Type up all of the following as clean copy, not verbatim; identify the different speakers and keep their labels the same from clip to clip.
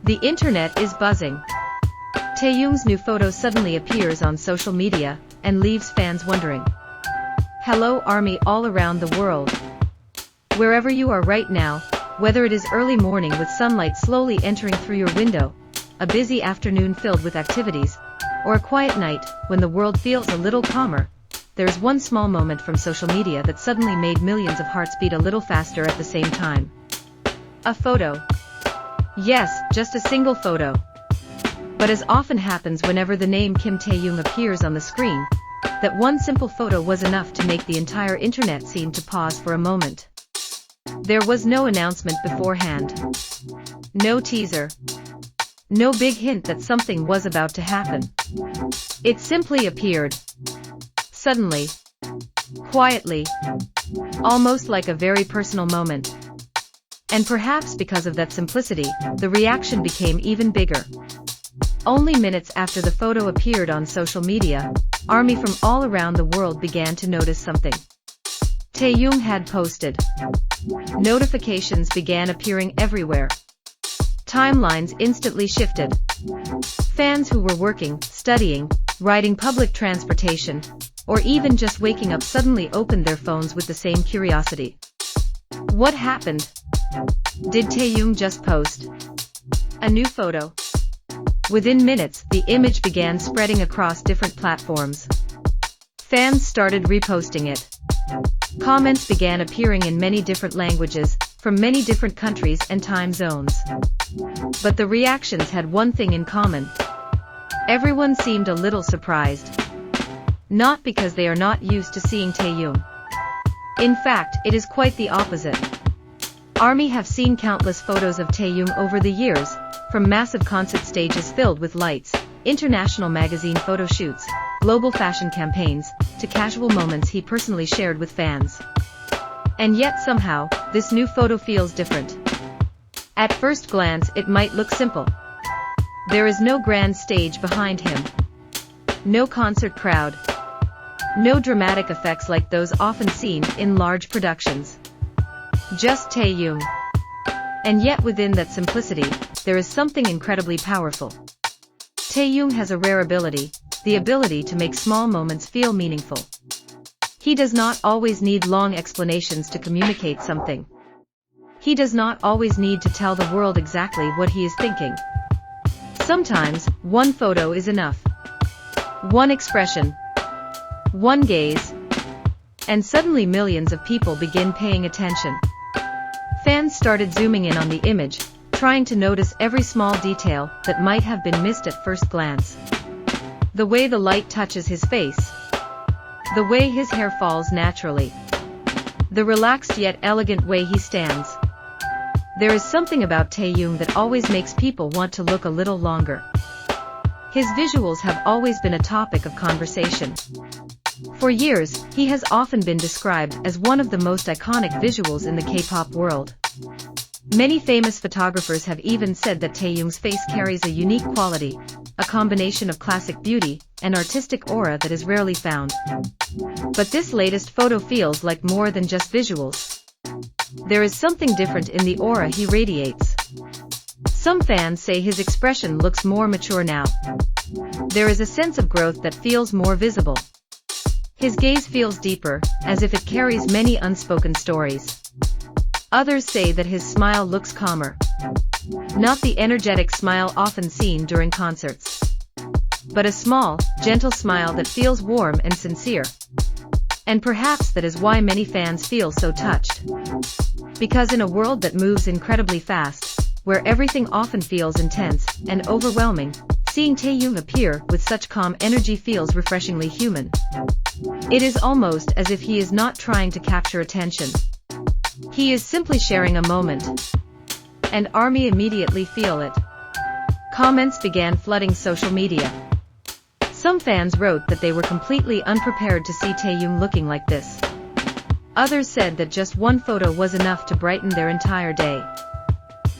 Speaker 1: The internet is buzzing. Taehyung's new photo suddenly appears on social media and leaves fans wondering. Hello ARMY all around the world. Wherever you are right now, whether it is early morning with sunlight slowly entering through your window, a busy afternoon filled with activities, or a quiet night when the world feels a little calmer, there's one small moment from social media that suddenly made millions of hearts beat a little faster at the same time. A photo. Yes, just a single photo. But as often happens whenever the name Kim Taehyung appears on the screen, that one simple photo was enough to make the entire internet seem to pause for a moment. There was no announcement beforehand. No teaser. No big hint that something was about to happen. It simply appeared. Suddenly. Quietly. Almost like a very personal moment. And perhaps because of that simplicity, the reaction became even bigger. Only minutes after the photo appeared on social media, ARMY from all around the world began to notice something. Taehyung had posted. Notifications began appearing everywhere. Timelines instantly shifted. Fans who were working, studying, riding public transportation, or even just waking up suddenly opened their phones with the same curiosity. What happened? Did Taehyung just post a new photo? Within minutes, the image began spreading across different platforms. Fans started reposting it. Comments began appearing in many different languages, from many different countries and time zones. But the reactions had one thing in common. Everyone seemed a little surprised. Not because they are not used to seeing Taehyung. In fact, it is quite the opposite. ARMY have seen countless photos of Taehyung over the years, from massive concert stages filled with lights, international magazine photo shoots, global fashion campaigns, to casual moments he personally shared with fans. And yet somehow, this new photo feels different. At first glance it might look simple. There is no grand stage behind him. No concert crowd. No dramatic effects like those often seen in large productions. Just Taehyung. And yet within that simplicity, there is something incredibly powerful. Taehyung has a rare ability, the ability to make small moments feel meaningful. He does not always need long explanations to communicate something. He does not always need to tell the world exactly what he is thinking. Sometimes, one photo is enough. One expression. One gaze. And suddenly millions of people begin paying attention. Fans started zooming in on the image, trying to notice every small detail that might have been missed at first glance. The way the light touches his face. The way his hair falls naturally. The relaxed yet elegant way he stands. There is something about Taehyung that always makes people want to look a little longer. His visuals have always been a topic of conversation. For years, he has often been described as one of the most iconic visuals in the K-pop world. Many famous photographers have even said that Taehyung's face carries a unique quality, a combination of classic beauty and artistic aura that is rarely found. But this latest photo feels like more than just visuals. There is something different in the aura he radiates. Some fans say his expression looks more mature now. There is a sense of growth that feels more visible. His gaze feels deeper, as if it carries many unspoken stories. Others say that his smile looks calmer. Not the energetic smile often seen during concerts. But a small, gentle smile that feels warm and sincere. And perhaps that is why many fans feel so touched. Because in a world that moves incredibly fast, where everything often feels intense and overwhelming, seeing Taehyung appear with such calm energy feels refreshingly human. It is almost as if he is not trying to capture attention. He is simply sharing a moment. And ARMY immediately feel it. Comments began flooding social media. Some fans wrote that they were completely unprepared to see Taehyung looking like this. Others said that just one photo was enough to brighten their entire day.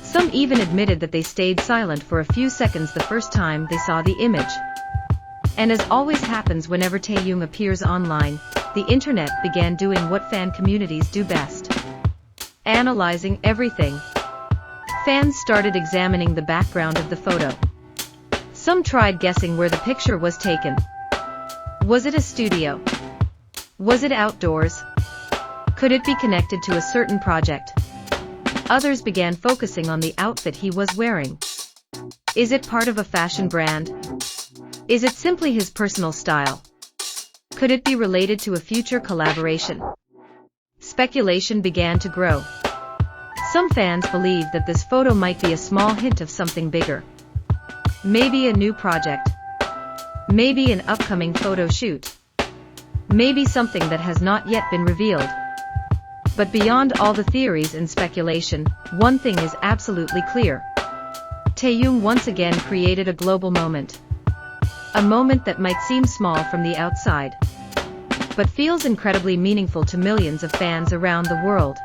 Speaker 1: Some even admitted that they stayed silent for a few seconds the first time they saw the image. And as always happens whenever Taehyung appears online, the internet began doing what fan communities do best: analyzing everything. Fans started examining the background of the photo. Some tried guessing where the picture was taken. Was it a studio? Was it outdoors? Could it be connected to a certain project? Others began focusing on the outfit he was wearing. Is it part of a fashion brand? Is it simply his personal style? Could it be related to a future collaboration? Speculation began to grow. Some fans believed that this photo might be a small hint of something bigger. Maybe a new project. Maybe an upcoming photo shoot. Maybe something that has not yet been revealed. But beyond all the theories and speculation, one thing is absolutely clear. Taehyung once again created a global moment. A moment that might seem small from the outside, but feels incredibly meaningful to millions of fans around the world.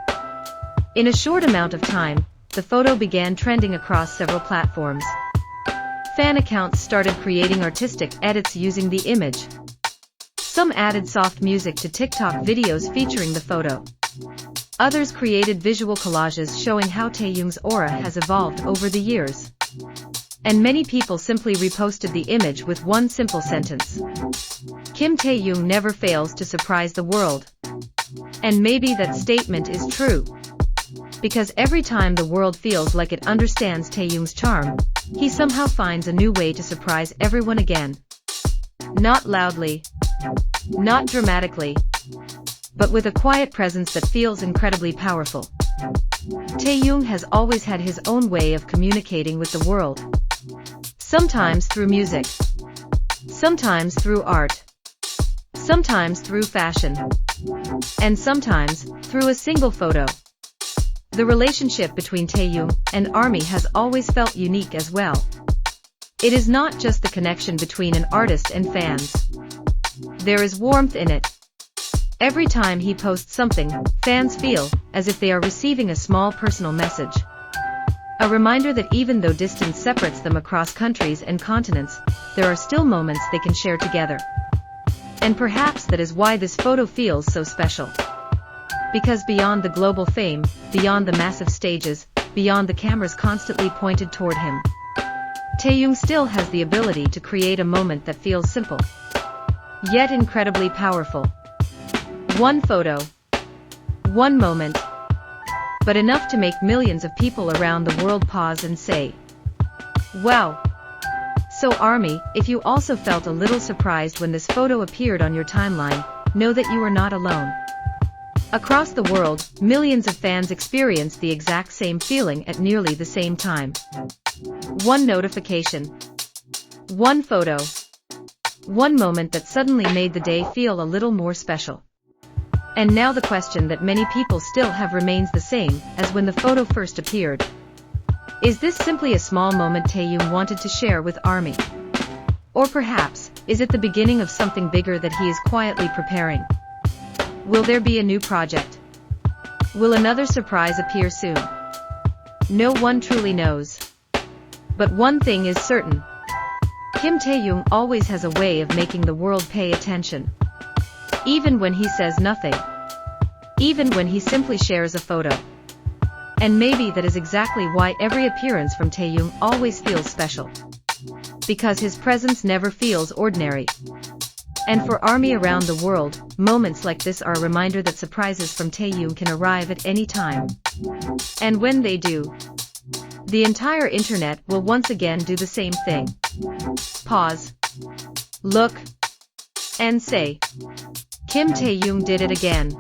Speaker 1: In a short amount of time, the photo began trending across several platforms. Fan accounts started creating artistic edits using the image. Some added soft music to TikTok videos featuring the photo. Others created visual collages showing how Taehyung's aura has evolved over the years. And many people simply reposted the image with one simple sentence: Kim Taehyung never fails to surprise the world. And maybe that statement is true. Because every time the world feels like it understands Taehyung's charm, he somehow finds a new way to surprise everyone again. Not loudly, not dramatically, but with a quiet presence that feels incredibly powerful. Taehyung has always had his own way of communicating with the world. Sometimes through music, sometimes through art, sometimes through fashion, and sometimes through a single photo. The relationship between Taehyung and ARMY has always felt unique as well. It is not just the connection between an artist and fans. There is warmth in it. Every time he posts something, fans feel as if they are receiving a small personal message. A reminder that even though distance separates them across countries and continents, there are still moments they can share together. And perhaps that is why this photo feels so special. Because beyond the global fame, beyond the massive stages, beyond the cameras constantly pointed toward him, Taehyung still has the ability to create a moment that feels simple, yet incredibly powerful. One photo, one moment, but enough to make millions of people around the world pause and say, "Wow." So ARMY, if you also felt a little surprised when this photo appeared on your timeline, know that you are not alone. Across the world, millions of fans experienced the exact same feeling at nearly the same time. One notification, one photo, one moment that suddenly made the day feel a little more special. And now the question that many people still have remains the same as when the photo first appeared. Is this simply a small moment Taehyung wanted to share with ARMY? Or perhaps, is it the beginning of something bigger that he is quietly preparing? Will there be a new project? Will another surprise appear soon? No one truly knows. But one thing is certain. Kim Taehyung always has a way of making the world pay attention. Even when he says nothing. Even when he simply shares a photo. And maybe that is exactly why every appearance from Taehyung always feels special. Because his presence never feels ordinary. And for ARMY around the world, moments like this are a reminder that surprises from Taehyung can arrive at any time. And when they do, the entire internet will once again do the same thing. Pause. Look. And say, Kim Taehyung did it again.